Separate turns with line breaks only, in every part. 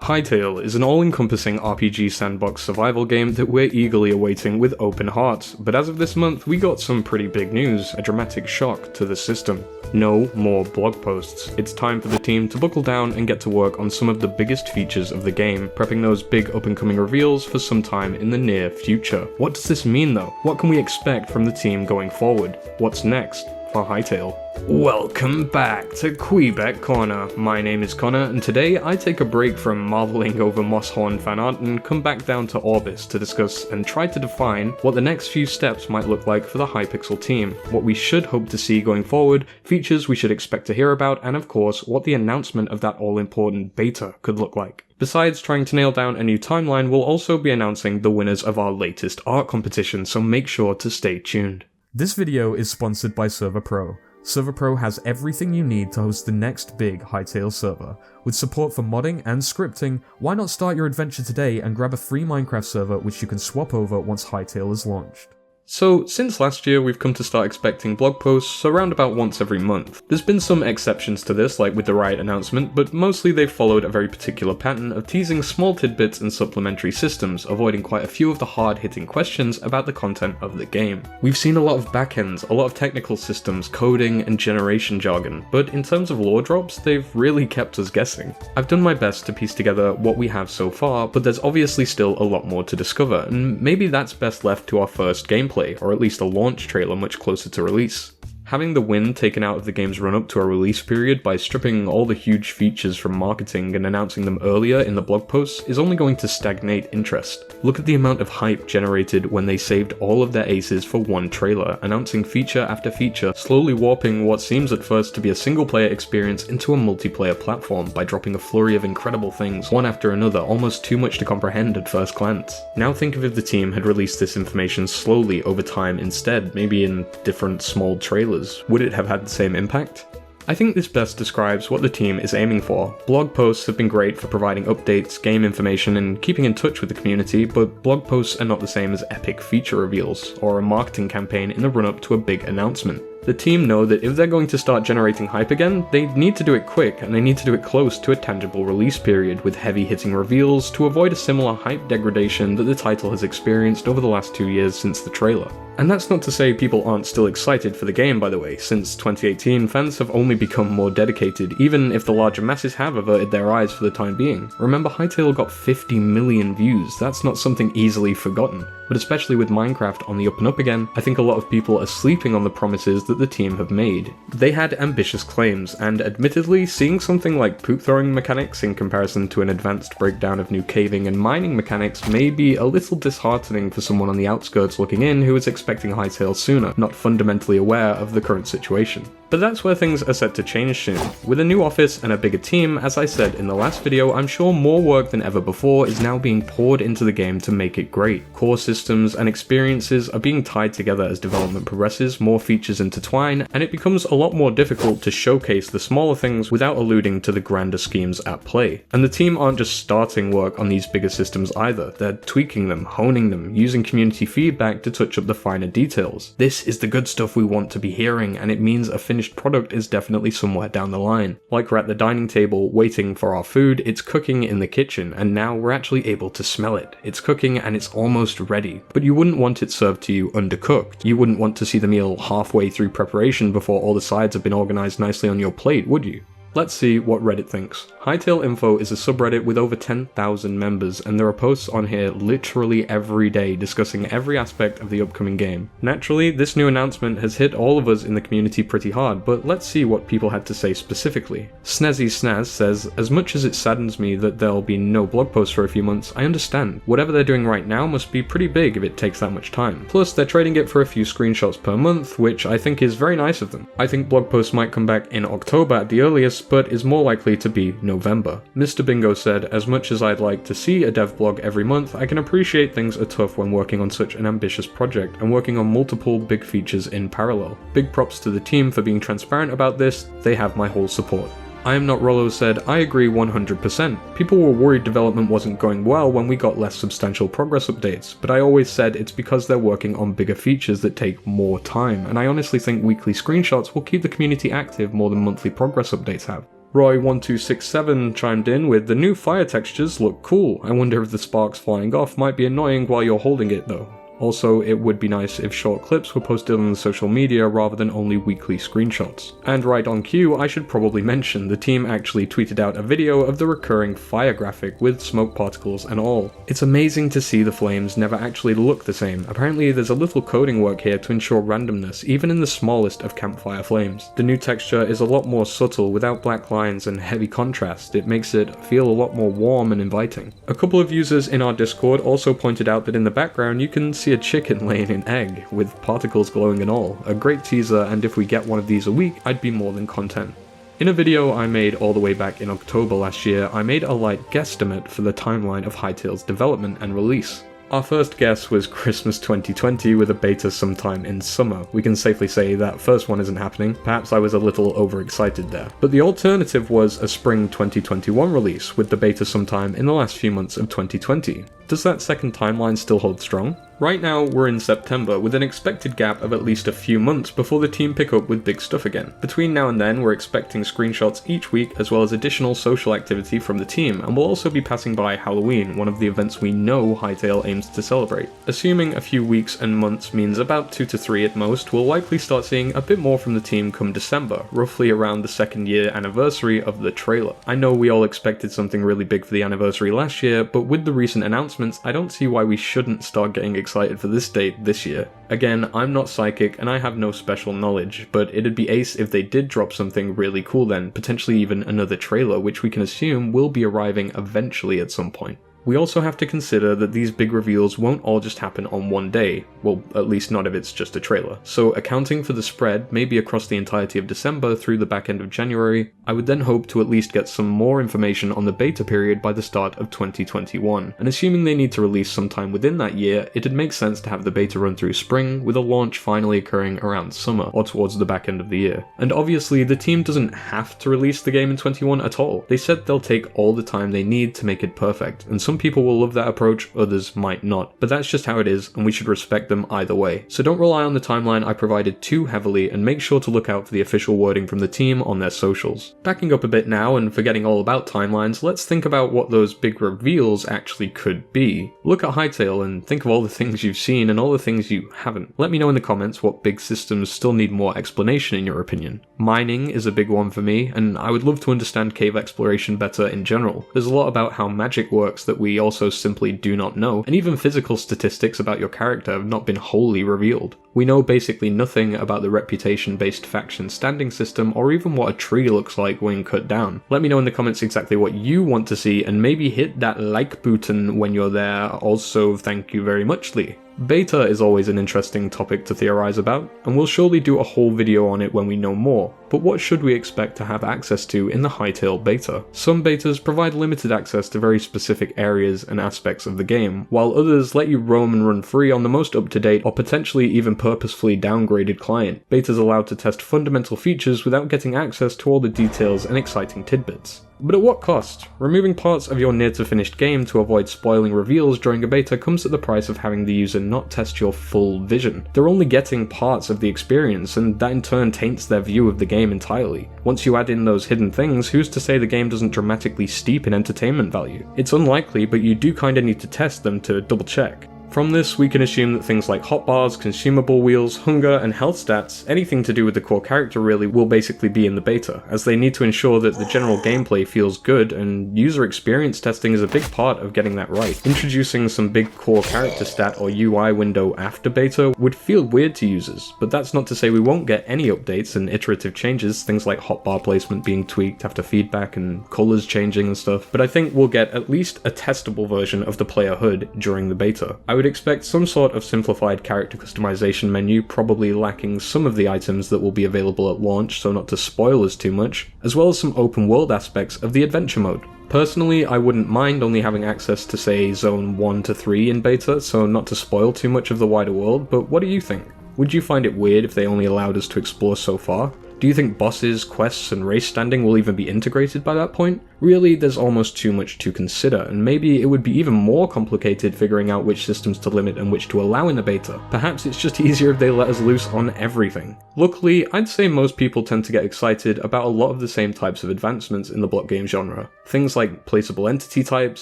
Hytale is an all-encompassing RPG sandbox survival game that we're eagerly awaiting with open hearts, but as of this month we got some pretty big news, a dramatic shock to the system. No more blog posts. It's time for the team to buckle down and get to work on some of the biggest features of the game, prepping those big up-and-coming reveals for some time in the near future. What does this mean though? What can we expect from the team going forward? What's next for Hytale? Welcome back to Kweebec Corner. My name is Connor, and today I take a break from marveling over Mosshorn fan art and come back down to Orbis to discuss and try to define what the next few steps might look like for the Hypixel team, what we should hope to see going forward, features we should expect to hear about, and of course, what the announcement of that all-important beta could look like. Besides trying to nail down a new timeline, we'll also be announcing the winners of our latest art competition, so make sure to stay tuned.
This video is sponsored by Server Pro. Server Pro has everything you need to host the next big Hytale server. With support for modding and scripting, why not start your adventure today and grab a free Minecraft server which you can swap over once Hytale is launched.
So, since last year we've come to start expecting blog posts around about once every month. There's been some exceptions to this, like with the Riot announcement, but mostly they've followed a very particular pattern of teasing small tidbits and supplementary systems, avoiding quite a few of the hard-hitting questions about the content of the game. We've seen a lot of backends, a lot of technical systems, coding, and generation jargon, but in terms of lore drops, they've really kept us guessing. I've done my best to piece together what we have so far, but there's obviously still a lot more to discover, and maybe that's best left to our first gameplay, or at least a launch trailer much closer to release. Having the wind taken out of the game's run-up to a release period by stripping all the huge features from marketing and announcing them earlier in the blog posts is only going to stagnate interest. Look at the amount of hype generated when they saved all of their aces for one trailer, announcing feature after feature, slowly warping what seems at first to be a single-player experience into a multiplayer platform by dropping a flurry of incredible things, one after another, almost too much to comprehend at first glance. Now think of if the team had released this information slowly over time instead, maybe in different small trailers. Would it have had the same impact? I think this best describes what the team is aiming for. Blog posts have been great for providing updates, game information, and keeping in touch with the community, but blog posts are not the same as epic feature reveals, or a marketing campaign in the run-up to a big announcement. The team know that if they're going to start generating hype again, they need to do it quick, and they need to do it close to a tangible release period, with heavy-hitting reveals to avoid a similar hype degradation that the title has experienced over the last 2 years since the trailer. And that's not to say people aren't still excited for the game, by the way. Since 2018, fans have only become more dedicated, even if the larger masses have averted their eyes for the time being. Remember, Hytale got 50 million views, that's not something easily forgotten. But especially with Minecraft on the up and up again, I think a lot of people are sleeping on the promises that the team have made. They had ambitious claims, and admittedly, seeing something like poop throwing mechanics in comparison to an advanced breakdown of new caving and mining mechanics may be a little disheartening for someone on the outskirts looking in who is expecting Hytale sooner, not fundamentally aware of the current situation. But that's where things are set to change soon. With a new office and a bigger team, as I said in the last video, I'm sure more work than ever before is now being poured into the game to make it great. Core systems and experiences are being tied together as development progresses, more features intertwine, and it becomes a lot more difficult to showcase the smaller things without alluding to the grander schemes at play. And the team aren't just starting work on these bigger systems either, they're tweaking them, honing them, using community feedback to touch up the finer details. This is the good stuff we want to be hearing, and it means a finished product is definitely somewhere down the line. Like we're at the dining table waiting for our food, it's cooking in the kitchen, and now we're actually able to smell it. It's cooking and it's almost ready, but you wouldn't want it served to you undercooked. You wouldn't want to see the meal halfway through preparation before all the sides have been organized nicely on your plate, would you? Let's see what Reddit thinks. Hytale Info is a subreddit with over 10,000 members, and there are posts on here literally every day discussing every aspect of the upcoming game. Naturally, this new announcement has hit all of us in the community pretty hard, but let's see what people had to say specifically. Snazzy Snaz says, "As much as it saddens me that there'll be no blog posts for a few months, I understand. Whatever they're doing right now must be pretty big if it takes that much time. Plus, they're trading it for a few screenshots per month, which I think is very nice of them. I think blog posts might come back in October at the earliest, but is more likely to be November." Mr. Bingo said, "As much as I'd like to see a dev blog every month, I can appreciate things are tough when working on such an ambitious project and working on multiple big features in parallel. Big props to the team for being transparent about this, they have my whole support." I Am Not Rollo said, "I agree 100%. People were worried development wasn't going well when we got less substantial progress updates, but I always said it's because they're working on bigger features that take more time, and I honestly think weekly screenshots will keep the community active more than monthly progress updates have." Roy1267 chimed in with, "The new fire textures look cool. I wonder if the sparks flying off might be annoying while you're holding it though. Also, it would be nice if short clips were posted on the social media rather than only weekly screenshots." And right on cue, I should probably mention, the team actually tweeted out a video of the recurring fire graphic with smoke particles and all. It's amazing to see the flames never actually look the same. Apparently there's a little coding work here to ensure randomness even in the smallest of campfire flames. The new texture is a lot more subtle without black lines and heavy contrast. It makes it feel a lot more warm and inviting. A couple of users in our Discord also pointed out that in the background you can see a chicken laying an egg, with particles glowing and all. A great teaser, and if we get one of these a week, I'd be more than content. In a video I made all the way back in October last year, I made a light guesstimate for the timeline of Hytale's development and release. Our first guess was Christmas 2020 with a beta sometime in summer. We can safely say that first one isn't happening. Perhaps I was a little overexcited there. But the alternative was a spring 2021 release with the beta sometime in the last few months of 2020. Does that second timeline still hold strong? Right now, we're in September, with an expected gap of at least a few months before the team pick up with big stuff again. Between now and then, we're expecting screenshots each week, as well as additional social activity from the team, and we'll also be passing by Halloween, one of the events we know Hytale aims to celebrate. Assuming a few weeks and months means about 2 to 3 at most, we'll likely start seeing a bit more from the team come December, roughly around the 2nd year anniversary of the trailer. I know we all expected something really big for the anniversary last year, but with the recent announcements, I don't see why we shouldn't start getting excited for this date this year. Again, I'm not psychic and I have no special knowledge, but it'd be ace if they did drop something really cool then, potentially even another trailer, which we can assume will be arriving eventually at some point. We also have to consider that these big reveals won't all just happen on one day, well, at least not if it's just a trailer. So accounting for the spread, maybe across the entirety of December through the back end of January, I would then hope to at least get some more information on the beta period by the start of 2021. And assuming they need to release sometime within that year, it'd make sense to have the beta run through spring, with a launch finally occurring around summer, or towards the back end of the year. And obviously, the team doesn't have to release the game in 21 at all. They said they'll take all the time they need to make it perfect, and some people will love that approach, others might not. But that's just how it is, and we should respect them either way. So don't rely on the timeline I provided too heavily, and make sure to look out for the official wording from the team on their socials. Backing up a bit now and forgetting all about timelines, let's think about what those big reveals actually could be. Look at Hytale and think of all the things you've seen and all the things you haven't. Let me know in the comments what big systems still need more explanation in your opinion. Mining is a big one for me, and I would love to understand cave exploration better in general. There's a lot about how magic works that we also simply do not know, and even physical statistics about your character have not been wholly revealed. We know basically nothing about the reputation-based faction standing system, or even what a tree looks like when cut down. Let me know in the comments exactly what you want to see, and maybe hit that like button when you're there. Also, thank you very much, Lee. Beta is always an interesting topic to theorize about, and we'll surely do a whole video on it when we know more. But what should we expect to have access to in the Hytale beta? Some betas provide limited access to very specific areas and aspects of the game, while others let you roam and run free on the most up-to-date or potentially even purposefully downgraded client. Betas allowed to test fundamental features without getting access to all the details and exciting tidbits. But at what cost? Removing parts of your near-to-finished game to avoid spoiling reveals during a beta comes at the price of having the user not test your full vision. They're only getting parts of the experience, and that in turn taints their view of the game entirely. Once you add in those hidden things, who's to say the game doesn't dramatically steep in entertainment value? It's unlikely, but you do kinda need to test them to double check. From this, we can assume that things like hotbars, consumable wheels, hunger, and health stats, anything to do with the core character really, will basically be in the beta, as they need to ensure that the general gameplay feels good, and user experience testing is a big part of getting that right. Introducing some big core character stat or UI window after beta would feel weird to users, but that's not to say we won't get any updates and iterative changes, things like hotbar placement being tweaked after feedback and colours changing and stuff, but I think we'll get at least a testable version of the player HUD during the beta. I would expect some sort of simplified character customization menu, probably lacking some of the items that will be available at launch, so not to spoil us too much, as well as some open world aspects of the adventure mode. Personally, I wouldn't mind only having access to say Zone 1 to 3 in beta, so not to spoil too much of the wider world, but what do you think? Would you find it weird if they only allowed us to explore so far? Do you think bosses, quests, and race standing will even be integrated by that point? Really, there's almost too much to consider, and maybe it would be even more complicated figuring out which systems to limit and which to allow in the beta. Perhaps it's just easier if they let us loose on everything. Luckily, I'd say most people tend to get excited about a lot of the same types of advancements in the block game genre. Things like placeable entity types,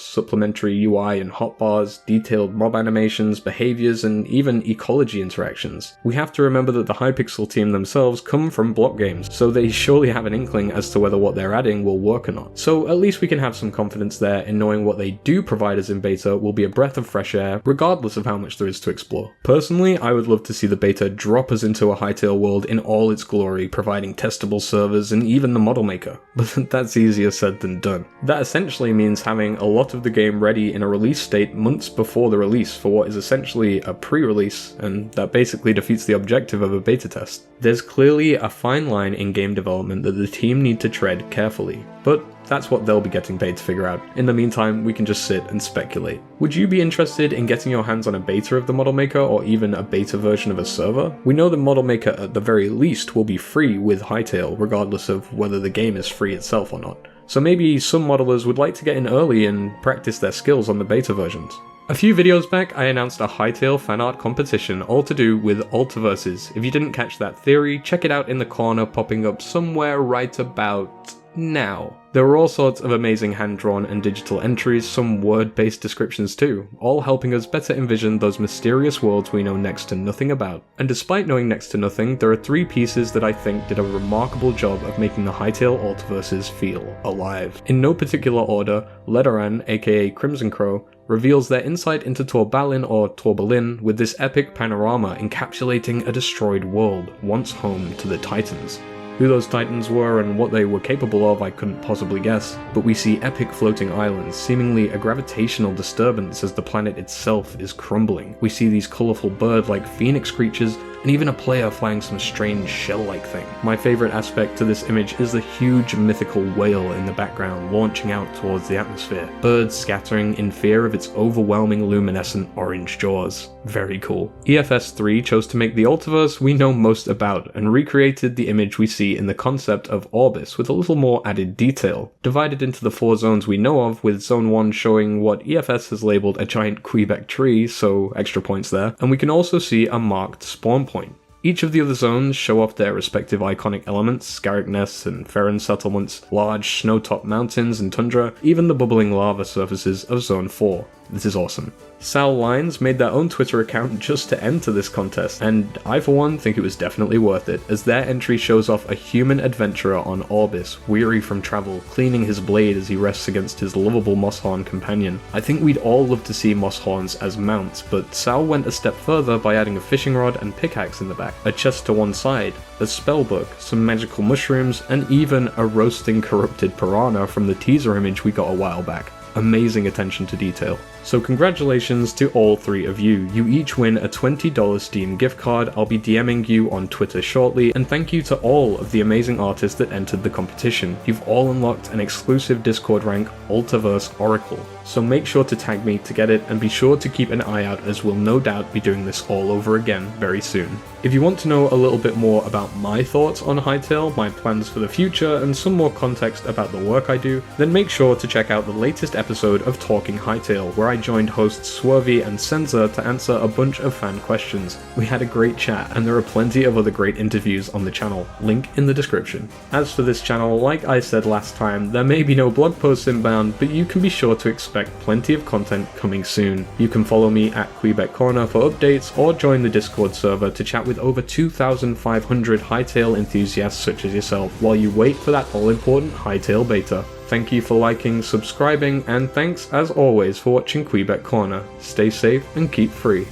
supplementary UI and hotbars, detailed mob animations, behaviors, and even ecology interactions. We have to remember that the Hypixel team themselves come from block games, so they surely have an inkling as to whether what they're adding will work or not. So at least we can have some confidence there in knowing what they do provide us in beta will be a breath of fresh air, regardless of how much there is to explore. Personally, I would love to see the beta drop us into a Hytale world in all its glory, providing testable servers and even the model maker. But that's easier said than done. That essentially means having a lot of the game ready in a release state months before the release for what is essentially a pre-release, and that basically defeats the objective of a beta test. There's clearly a fine line in game development that the team need to tread carefully, but that's what they'll be getting paid to figure out. In the meantime, we can just sit and speculate. Would you be interested in getting your hands on a beta of the Model Maker or even a beta version of a server? We know the Model Maker at the very least will be free with Hytale, regardless of whether the game is free itself or not. So maybe some modelers would like to get in early and practice their skills on the beta versions. A few videos back, I announced a Hytale fan art competition all to do with Ultiverses. If you didn't catch that theory, check it out in the corner popping up somewhere right about now. There were all sorts of amazing hand-drawn and digital entries, some word-based descriptions too, all helping us better envision those mysterious worlds we know next to nothing about. And despite knowing next to nothing, there are 3 pieces that I think did a remarkable job of making the Hytale Ultiverses feel alive. In no particular order, Ledoran, aka Crimson Crow, reveals their insight into Torbalin or Torbalin with this epic panorama encapsulating a destroyed world, once home to the Titans. Who those Titans were and what they were capable of I couldn't possibly guess, but we see epic floating islands, seemingly a gravitational disturbance as the planet itself is crumbling. We see these colourful bird-like phoenix creatures, and even a player flying some strange shell-like thing. My favourite aspect to this image is the huge mythical whale in the background launching out towards the atmosphere, birds scattering in fear of its overwhelming luminescent orange jaws. Very cool. EFS3 chose to make the Ultiverse we know most about, and recreated the image we see in the concept of Orbis with a little more added detail, divided into the 4 zones we know of, with Zone 1 showing what EFS has labelled a giant Kweebec tree, so extra points there, and we can also see a marked spawn point. Each of the other zones show off their respective iconic elements, Scarrick nests and Ferran settlements, large snow-topped mountains and tundra, even the bubbling lava surfaces of Zone 4. This is awesome. Sal Lines made their own Twitter account just to enter this contest, and I for one think it was definitely worth it, as their entry shows off a human adventurer on Orbis, weary from travel, cleaning his blade as he rests against his lovable Mosshorn companion. I think we'd all love to see Mosshorns as mounts, but Sal went a step further by adding a fishing rod and pickaxe in the back, a chest to one side, a spellbook, some magical mushrooms, and even a roasting corrupted piranha from the teaser image we got a while back. Amazing attention to detail. So congratulations to all 3 of you. You each win a $20 Steam gift card. I'll be DMing you on Twitter shortly, and thank you to all of the amazing artists that entered the competition. You've all unlocked an exclusive Discord rank, Ultiverse Oracle. So make sure to tag me to get it, and be sure to keep an eye out as we'll no doubt be doing this all over again very soon. If you want to know a little bit more about my thoughts on Hytale, my plans for the future, and some more context about the work I do, then make sure to check out the latest episode of Talking Hytale, where I joined hosts Swervy and Senza to answer a bunch of fan questions. We had a great chat, and there are plenty of other great interviews on the channel, link in the description. As for this channel, like I said last time, there may be no blog posts inbound, but you can be sure to expect plenty of content coming soon. You can follow me at Kweebec Corner for updates, or join the Discord server to chat with over 2,500 Hytale enthusiasts such as yourself, while you wait for that all-important Hytale beta. Thank you for liking, subscribing, and thanks as always for watching Kweebec Corner. Stay safe and keep free.